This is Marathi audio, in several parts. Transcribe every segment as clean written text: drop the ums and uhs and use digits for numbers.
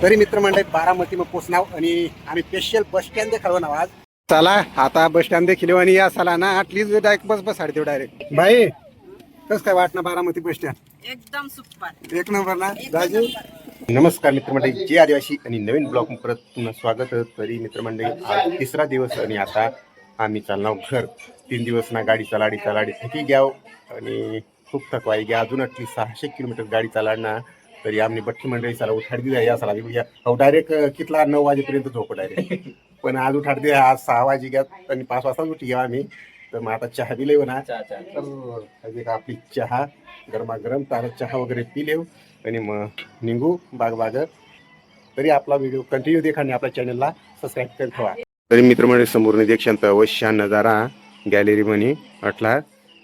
तरी मित्रमंडळी बारामती में पोचनाव आणि आम्ही स्पेशल बस स्टँड देखा ना आज चला आता बस स्टँड देखील आणि या चला ना आटलीच डायरेक्ट बस बसाडी देऊ डायरेक्ट बाई कस काय वाटणार बारामती बस स्टँड एकदम सुपर एक नंबर ना राजू नमस्कार मित्रमंडळी जे आदिवासी आणि नवीन ब्लॉग परत पुन्हा स्वागत. तरी मित्रमंडळी आज तिसरा दिवस आणि आता आम्ही चालणार घर 3 दिवस ना गाडी चालाडी थकी घ्याव आणि खूप थकवाई घ्या अजून अटली 600 किलोमीटर गाडी चालणार तरी आम्ही बठ्ठी मंडळी चला उठाडी दिला या चला हो डायरेक्ट कितला 9 वाजेपर्यंत झोप डायरेक्ट पण आज उठाडी दिला आज 6 वाजे घ्या आणि 5 वाजता उठी घ्या आम्ही. तर मग आता चहा बी लेव ना तर आपली चहा गरमागरम तारा चहा वगैरे पी लेव आणि मग निघू बाग तरी आपला व्हिडिओ कंटिन्यू देखा आणि आपल्या चॅनलला सबस्क्राईब कर ठेवा. तरी मित्रमंडळी समोर देक्षांत अवश्य नजारा गॅलरी म्हणी अटला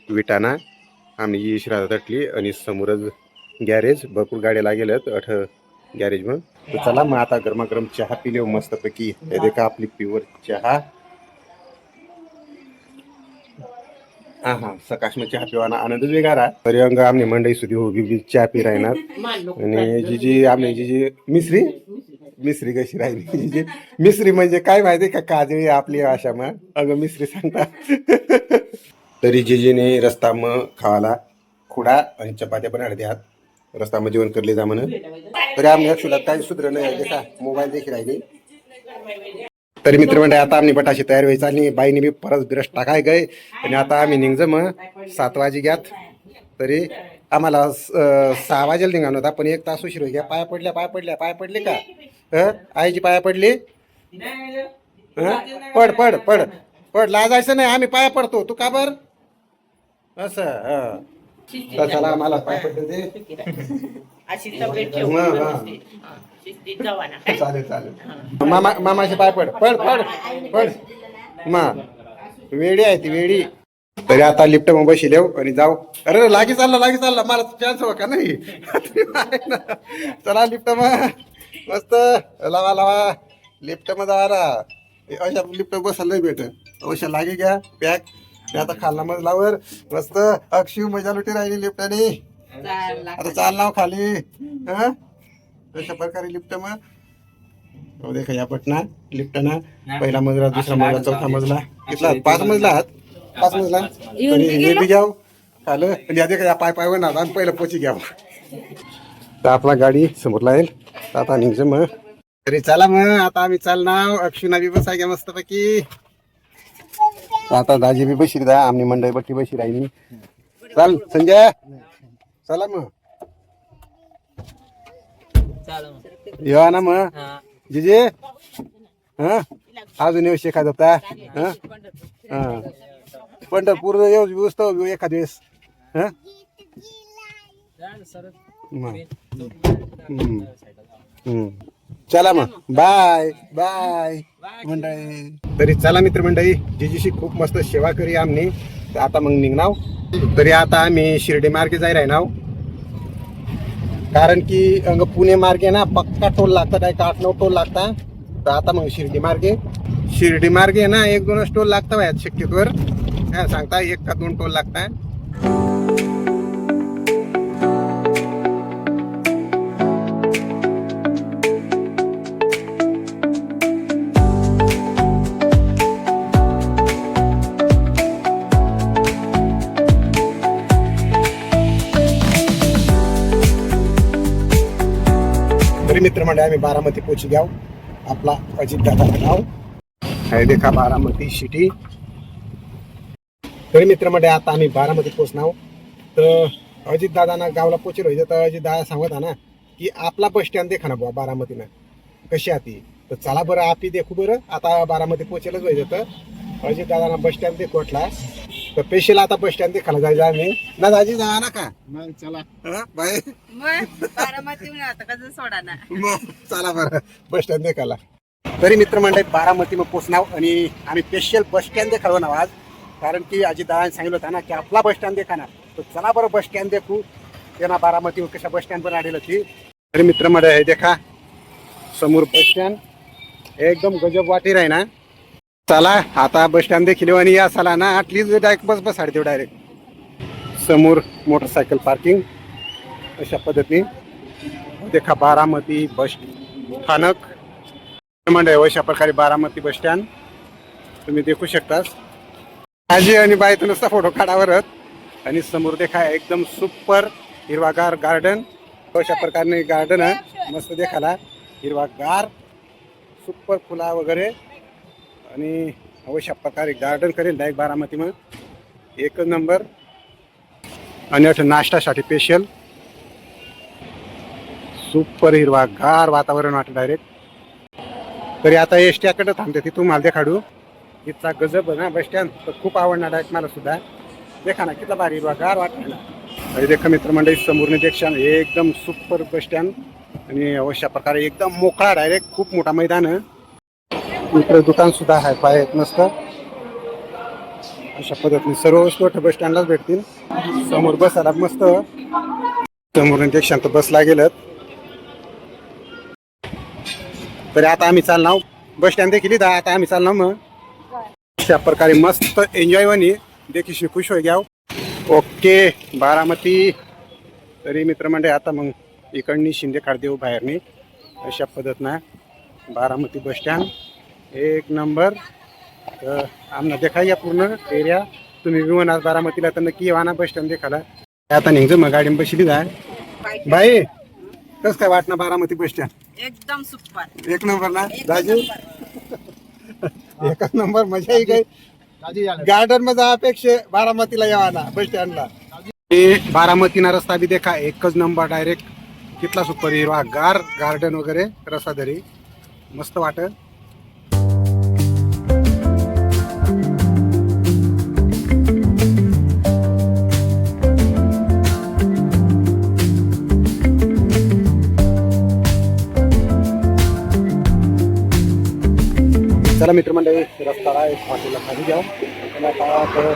विटाना आम्ही जी इशरा तटली आणि समोरच गॅरेज भरपूर गाड्या लागेलत अठ गॅरेज मग. तर चला मग आता गरमागरम चहा पिले मस्तपैकी हे देखा आपली प्युअर चहा. हा सकाश में चहा पिवाना आनंदच वेगळा राहा. तरी अंग आमने मंडई सुधी होगी चहा पी राहणार आणि जी आमने जी मिसरी कशी राहिली जी मिसरी म्हणजे काय माहिती का काजळी आपली भाषा मग अगं मिसरी सांगता. तरी जीजीने रस्ता मग खावाला खुडा आणि चपात्या पण अर्ध्यात रस्ता मग जेवण करले जा म्हणून. तरी आम्ही अक्षुला काही सुधर नाही देखा मोबाईल देखील राहिली. तरी मित्रमंडळी आता आम्ही बटाशी तयार व्हायचा आणि बाईने बी परत बिरस टाकाय गय आणि आता आम्ही निघज मग 7 वाजे घ्यात. तरी आम्हाला 6 वाजेला निघालो होता पण 1 तास उशीर घ्या. पाय पडले का आईची पाया पडली पड लाजायचं नाही आम्ही पाया पडतो तू का बर असं चला आम्हाला पाय पडले चालेल मामाचे पाय पड मा वेडी आहे ती वेडी. तरी आता लिफ्ट मग बशी देऊ आणि जाऊ. अरे लागी चालला मला चान्स हो का नाही चला लिफ्ट मग मस्त लावा लिफ्ट मध्ये जावा अशा लिफ्ट बसायला भेट अशा लागे घ्या पॅक आता खालना मजलावर मस्त अक्षी मजा लुटी राहिली लिफ्टने. आता चाल नाव खाली अशा प्रकारे लिफ्ट मग देखा या पटना लिफ्ट ना पहिला मजला दुसरा मजला चौथा मजला कितला 5 मजला आहात 5 मजला हे बी घ्याव खाल आणि देखा या पाय ना आणि पहिलं पोची घ्याव. तर आपला गाडी समोरला येईल आता निघज मग. तरी चला मग आता आम्ही चालणार अक्षुना बी बसा घ्या मस्त पैकी. आता दाजी बी बशी दा आमनी मंडई बट्टी बशी राहिली. चाल संजय चला मग येवा ना मग जीजे अजून येऊ एखाद होता पंढरपूर येऊ बसतो एखाद वेळेस चला मग बाय मंडळी. तरी चला मित्रमंडळी जीजीशी खूप मस्त सेवा करी आम्ही. आता मग निघणार. तरी आता आम्ही शिर्डी मार्गे जाय राहणार कारण की अंग पुणे मार्गे ना पक्का टोल लागता डायरेक्ट 8-9 टोल लागता. तर आता मग शिर्डी मार्गे ना 1-2 टोल लागता वयात शक्यतोवर काय सांगता 1 का 2 टोल लागता. तरी मित्रमंडळी आम्ही बारामती पोची घ्याव. आपला अजित दादा नाव आहे देखा बारामती सिटी. तरी मित्रमंडळी आता आम्ही बारामती पोचणार. तर अजित दादाना गावला पोचेल व्हायचं तर अजित दादा सांगत ना की आपला बस स्टँड देखा ना बुवा बारामतीनं कशी आती. तर चला बरं आपली देखू बरं आता बारामती पोचेलच व्हायचं तर अजित दादाना बस स्टँड देखू वाटला. तर स्पेशल आता बस स्टँड देखायला जायचं आम्ही ना दाजी जा ना का मग चला बाय चला बरं बस स्टँड देखायला. तरी मित्रमंडळी बारामती मग पोचणार आणि आम्ही स्पेशल बस स्टँड देखालो ना आज कारण की अजितदादांनी सांगितलं होतं ना की आपला बस स्टँड देखाणार. तर चला बरं बस स्टँड देखू त्यांना बारामती कशा बस स्टँड पण आलेलं ती. तरी मित्रमंडळी हे देखा समोर बस स्टँड एकदम गजब वाटी राही ना. चला आता बस स्टँड देखील आणि या चला ना आटलीच डायरेक्ट बस बसाडी देऊ डायरेक्ट समोर मोटरसायकल पार्किंग अशा पद्धतीने देखा बारामती बस स्थानक मंडळ अशा प्रकारे बारामती बस स्टँड तुम्ही देखू शकता. आजी आणि बाई तर नुसता फोटो काढावरच. आणि समोर देखा एकदम सुपर हिरवागार गार्डन. अशा प्रकारने गार्डन आहे मस्त देखायला. हिरवागार सुपर फुला वगैरे आणि अशा प्रकारे गार्डन करेल डायरेक्ट बारामती मग एकच नंबर. आणि अठं नाश्तासाठी स्पेशल सुपर हिरवागार वातावरण वाटतं डायरेक्ट. तरी आता एस टीकडे थांबते तिथून मला देखाडू. इथचा गजब ना बस स्टँड तर खूप आवडणार आहे मला सुद्धा. देखा ना किती भारी हिरवागार वाटतं. अरे देखा मित्रमंडळी समोरने देखशान एकदम सुपर बस स्टँड. आणि अशा प्रकारे एकदम मोकळा डायरेक्ट खूप मोठा मैदान आहे. इकडे दुकान सुद्धा आहे पाहिजे मस्त. अशा पद्धतीने सर्व वस्तू बस स्टँडलाच भेटतील. समोर बसायला मस्त. समोर देखशान तर बसला गेलं. तरी आता आम्ही चालणार बस स्टँड देखील आता आम्ही चालणार मग अशा प्रकारे मस्त एन्जॉय वनी देखील खुश होई घ्याव. ओके बारामती. तरी मित्रमंडळी आता मग इकडनी शिंदे देऊ बाहेरनी अशा पद्धतीनं बारामती बस स्टँड एक नंबर. तर आम्हाला देखाय पूर्ण एरिया. तुम्ही विमानात बारामतीला तर नक्की येवा ना बस स्टँड देखायला. आता निघतो मग गाडी बसली जा बाई. कसं काय वाटणार बारामती बस स्टँड? एकदम सुपर एक नंबर ना राजू. एकच नंबर मजा आहे काय. गार्डन मध्ये अपेक्षा बारामतीला यावा ना बस स्टँडला. बारामतीना रस्ता बी देखा एकच नंबर डायरेक्ट. कितला सुपर हिरवा गार गार्डन वगैरे रसादरी मस्त वाटत. चला मित्रमंडळी रस्ता एक हॉटेलला खाली जाऊ. त्याला काय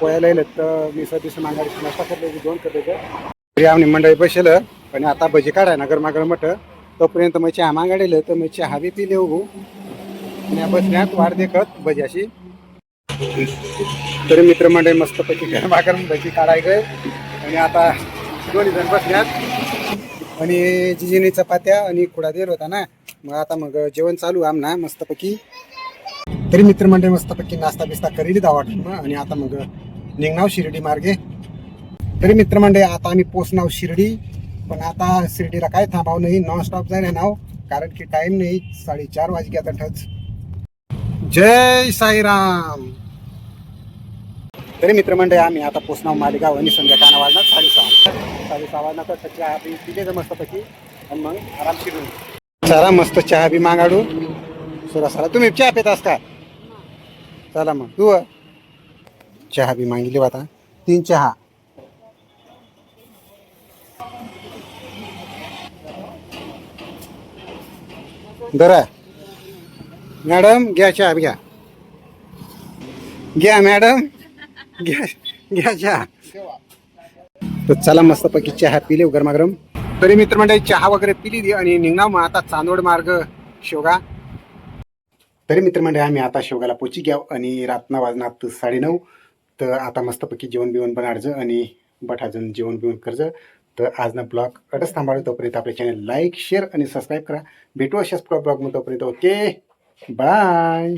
पोहायला येईल तर मी सध्या मागायची नाश्ता करले 2 करले तरी आम्ही मंडळी बसेल. पण आता भजी काढाय ना गरमागरम मट तोपर्यंत मग चहा मागाडेल तर मग चहा बी पिले हो. आणि बसण्यात वाट देखत भजी अशी. तरी मित्रमंडळी मस्तपैकी गरमागरम भजी काढाय गए. आणि आता 2 जण बसण्यात आणि जिजीनी चपात्या आणि खुडा दिला होता ना. मग आता मग जेवण चालू आमना मस्तपैकी. तरी मित्रमंडळी मस्तपैकी नाश्ता बिस्ता करील वाटत. आणि आता मग निघणार शिर्डी मार्गे. तरी मित्रमंडळी आता आम्ही पोचणार शिर्डी. पण आता शिर्डीला काय थांबाव नाही नॉन स्टॉप जायला नाव कारण की टाइम नाही 4:30 वाजले आता ठच. जय साईराम. तरी मित्रमंडळी आम्ही आता पोचणार मालेगाव आणि संध्याकाळ वाजणार 6:30 वाजणार तर चहा बी पिले मस्तपैकी. आणि मग आराम शिरून सारा मस्त चहा बी मागाडू. सारा तुम्ही चहा पितास का? चला मग तू चहा बी मागितली आता 3 चहा. बरं मॅडम घ्या चहा घ्या. घ्या मॅडम घ्या चहा. तर चला मस्तपैकी चहा पिले गरमागरम. तरी मित्रमंडळी चहा वगैरे पिली आणि निघणार मग आता चांदोड मार्ग शेवगा. तरी मित्रमंडळी आम्ही आता शेवगाला पोची घ्याव आणि रातना वाजनात 9:30. तर आता मस्तपैकी जेवण बिवण बनाडचं आणि बठाजन जेवण बिवण करजं. तर आज ना ब्लॉग अडच थांबाळू. तोपर्यंत आपल्या चॅनल लाईक शेअर आणि सबस्क्राईब करा. भेटू अशाच ब्लॉग मग तोपर्यंत ओके बाय.